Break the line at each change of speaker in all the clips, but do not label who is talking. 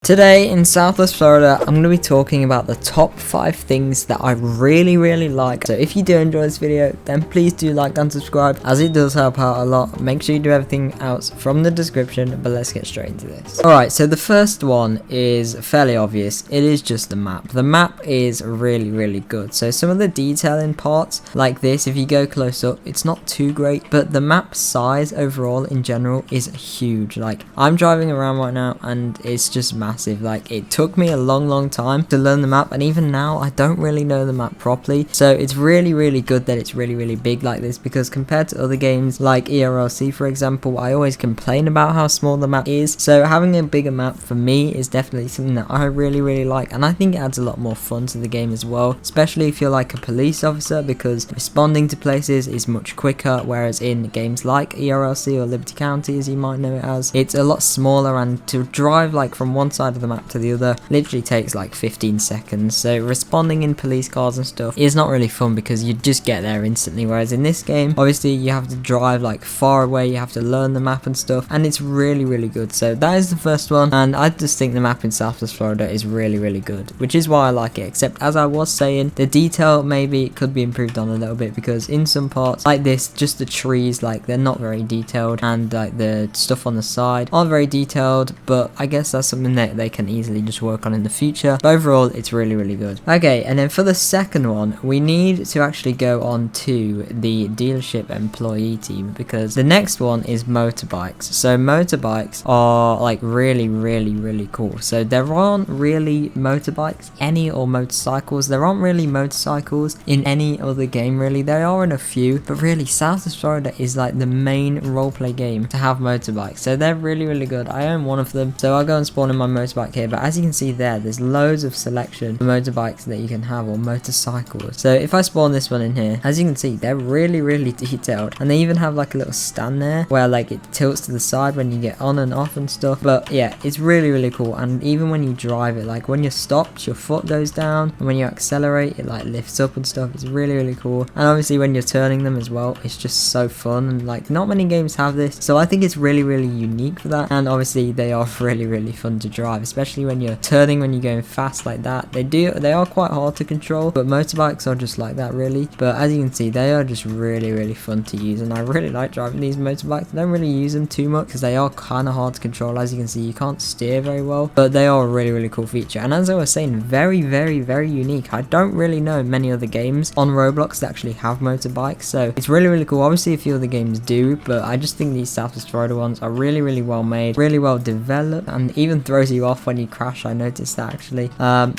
Today in Southwest Florida, I'm going to be talking about the top 5 things that I really like. So if you do enjoy this video, then please do like and subscribe, as it does help out a lot. Make sure you do everything else from the description, but let's get straight into this. Alright, so the first one is fairly obvious. It is just the map. The map is really good. So some of the detailing parts like this, if you go close up, it's not too great, but the map size overall in general is huge. Like, I'm driving around right now and it's just massive. Like, it took me a long time to learn the map, and even now I don't really know the map properly. So it's really good that it's really big like this, because compared to other games like ERLC, for example, I always complain about how small the map is. So having a bigger map for me is definitely something that I really like, and I think it adds a lot more fun to the game as well, especially if you're like a police officer, because responding to places is much quicker, whereas in games like ERLC or Liberty County, as you might know it as, it's a lot smaller, and to drive like from one side of the map to the other literally takes like 15 seconds. So responding in police cars and stuff is not really fun, because you just get there instantly, whereas in this game obviously you have to drive like far away, you have to learn the map and stuff, and it's really good. So that is the first one, and I just think the map in Southwest Florida is really good, which is why I like it. Except, as I was saying, the detail maybe could be improved on a little bit, because in some parts like this, just the trees, like, they're not very detailed, and like the stuff on the side aren't very detailed, but I guess that's something that they can easily just work on in the future. But overall, it's really good. Okay, and then for the second one, we need to actually go on to the dealership employee team, because the next one is motorbikes. So motorbikes are like really cool. So there aren't really motorbikes or motorcycles. There aren't really motorcycles in any other game, really. There are in a few, but really Southwest Florida is like the main roleplay game to have motorbikes. So they're really good. I own one of them, so I'll go and spawn in my motorbike here. But as you can see there's loads of selection for motorbikes that you can have, or motorcycles. So if I spawn this one in here, as you can see, they're really detailed, and they even have like a little stand there where like it tilts to the side when you get on and off and stuff. But yeah, it's really cool. And even when you drive it, like when you're stopped, your foot goes down, and when you accelerate, it like lifts up and stuff. It's really cool. And obviously when you're turning them as well, it's just so fun, and like not many games have this, so I think it's really unique for that. And obviously they are really fun to drive, especially when you're turning, when you're going fast like that. They are quite hard to control, but motorbikes are just like that, really. But as you can see, they are just really fun to use, and I really like driving these motorbikes. I don't really use them too much because they are kind of hard to control. As you can see, you can't steer very well, but they are a really cool feature. And as I was saying, very unique. I don't really know many other games on Roblox that actually have motorbikes, so it's really cool. Obviously a few other games do, but I just think these Southwest Florida ones are really well made, really well developed, and even throws you off when you crash. I noticed that actually.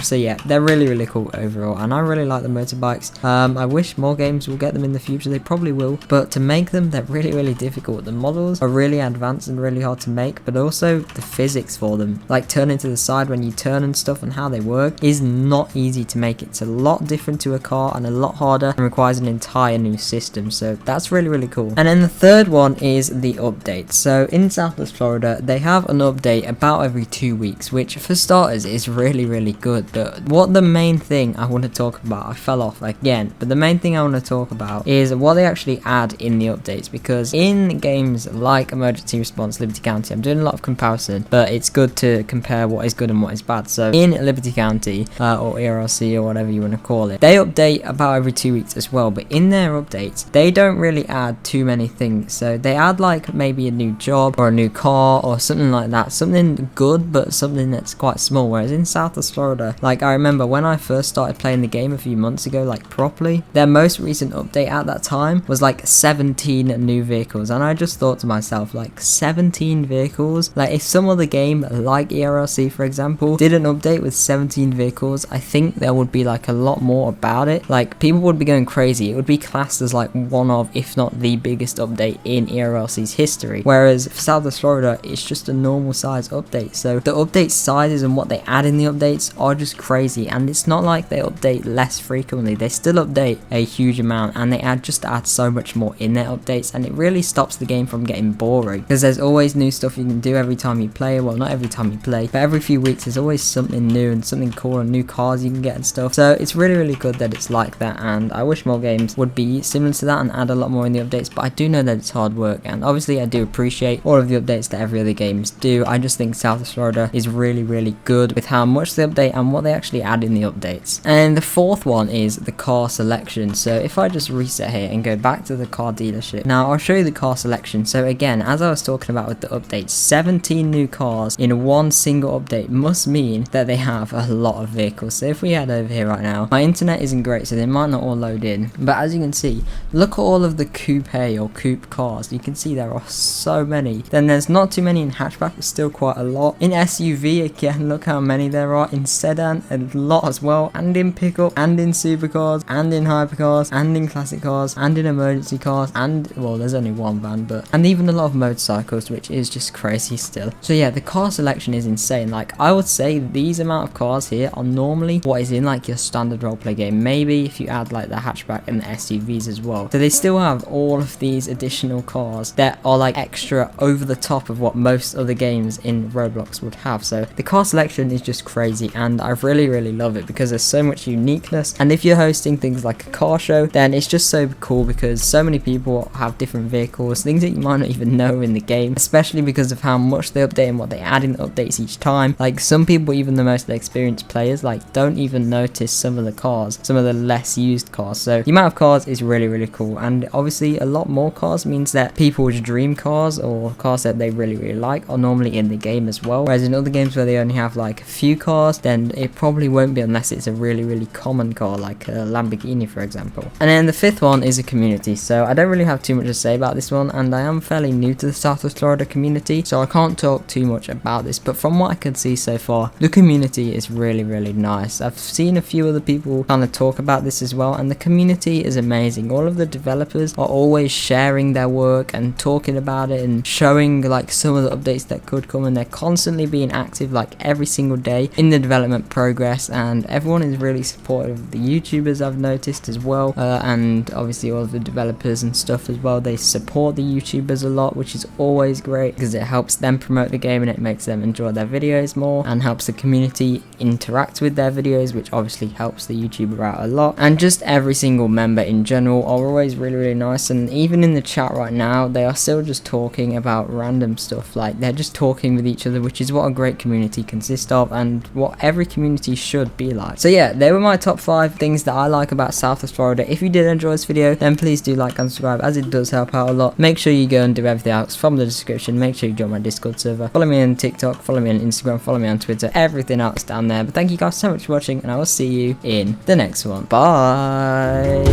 So yeah, they're really cool overall, and I really like the motorbikes. I wish more games will get them in the future. They probably will, but to make them, they're really difficult. The models are really advanced and really hard to make, but also the physics for them, like turning to the side when you turn and stuff, and how they work, is not easy to make. It's a lot different to a car and a lot harder, and requires an entire new system. So that's really cool. And then the third one is the updates. So in Southwest Florida, they have an update about every 2 weeks, which for starters is really good. But what the main thing I want to talk about, I fell off again, but the main thing I want to talk about is what they actually add in the updates, because in games like Emergency Response, Liberty County, I'm doing a lot of comparison, but it's good to compare what is good and what is bad. So in Liberty County, or ERLC, or whatever you want to call it, they update about every 2 weeks as well, but in their updates they don't really add too many things. So they add like maybe a new job or a new car or something like that, something good, but something that's quite small. Whereas in Southwest Florida, like, I remember when I first started playing the game a few months ago, like properly, their most recent update at that time was like 17 new vehicles, and I just thought to myself, like, 17 vehicles? Like, if some other game like ERLC, for example, did an update with 17 vehicles, I think there would be like a lot more about it. Like, people would be going crazy. It would be classed as like one of, if not the biggest update in ERLC's history. Whereas for Southwest Florida, it's just a normal size update. So the update sizes and what they add in the updates are just crazy, and it's not like they update less frequently. They still update a huge amount, and they add so much more in their updates, and it really stops the game from getting boring, because there's always new stuff you can do every time you play. Well, not every time you play, but every few weeks there's always something new and something cool, and new cars you can get and stuff. So it's really good that it's like that, and I wish more games would be similar to that and add a lot more in the updates. But I do know that it's hard work, and obviously I do appreciate all of the updates that every other games do. I just think Southwest Florida is really, really good with how much they update and what they actually add in the updates. And the fourth one is the car selection. So if I just reset here and go back to the car dealership, now I'll show you the car selection. So again, as I was talking about with the updates, 17 new cars in one single update must mean that they have a lot of vehicles. So if we head over here right now, my internet isn't great, so they might not all load in, but as you can see, look at all of the coupe or coupe cars. You can see there are so many. Then there's not too many in hatchback, but still quite a lot. In SUV, again, look how many there are. In sedan, a lot as well, and in pickup, and in supercars, and in hypercars, and in classic cars, and in emergency cars, and, well, there's only one van, but, and even a lot of motorcycles, which is just crazy still. So yeah, the car selection is insane. Like, I would say these amount of cars here are normally what is in like your standard roleplay game. Maybe if you add like the hatchback and the SUVs as well. So they still have all of these additional cars that are like extra over the top of what most other games in Roblox would have. So the car selection is just crazy, and I really, really love it because there's so much uniqueness. And if you're hosting things like a car show, then it's just so cool because so many people have different vehicles, things that you might not even know in the game, especially because of how much they update and what they add in the updates each time. Like, some people, even the most experienced players, like, don't even notice some of the cars, some of the less used cars. So the amount of cars is really, really cool. And obviously a lot more cars means that people's dream cars or cars that they really, really like are normally in the game as well. Whereas in other games where they only have like a few cars, then it probably won't be unless it's a really, really common car like a Lamborghini, for example. And then the fifth one is a community. So I don't really have too much to say about this one, and I am fairly new to the Southwest Florida community, so I can't talk too much about this, but from what I can see so far, the community is really, really nice. I've seen a few other people kind of talk about this as well, and the community is amazing. All of the developers are always sharing their work and talking about it and showing like some of the updates that could come, and they're constantly being active like every single day in the development progress, and everyone is really supportive of the YouTubers, I've noticed as well, and obviously all of the developers and stuff as well. They support the YouTubers a lot, which is always great because it helps them promote the game and it makes them enjoy their videos more and helps the community interact with their videos, which obviously helps the YouTuber out a lot. And just every single member in general are always really, really nice, and even in the chat right now they are still just talking about random stuff. Like, they're just talking with each other, which is what a great community consists of and what every community should be like. So yeah, they were my top 5 things that I like about Southwest Florida. If you did enjoy this video, then please do like and subscribe, as it does help out a lot. Make sure you go and do everything else from the description. Make sure you join my Discord server, follow me on TikTok, follow me on Instagram, follow me on Twitter, everything else down there. But thank you guys so much for watching, and I will see you in the next one. Bye.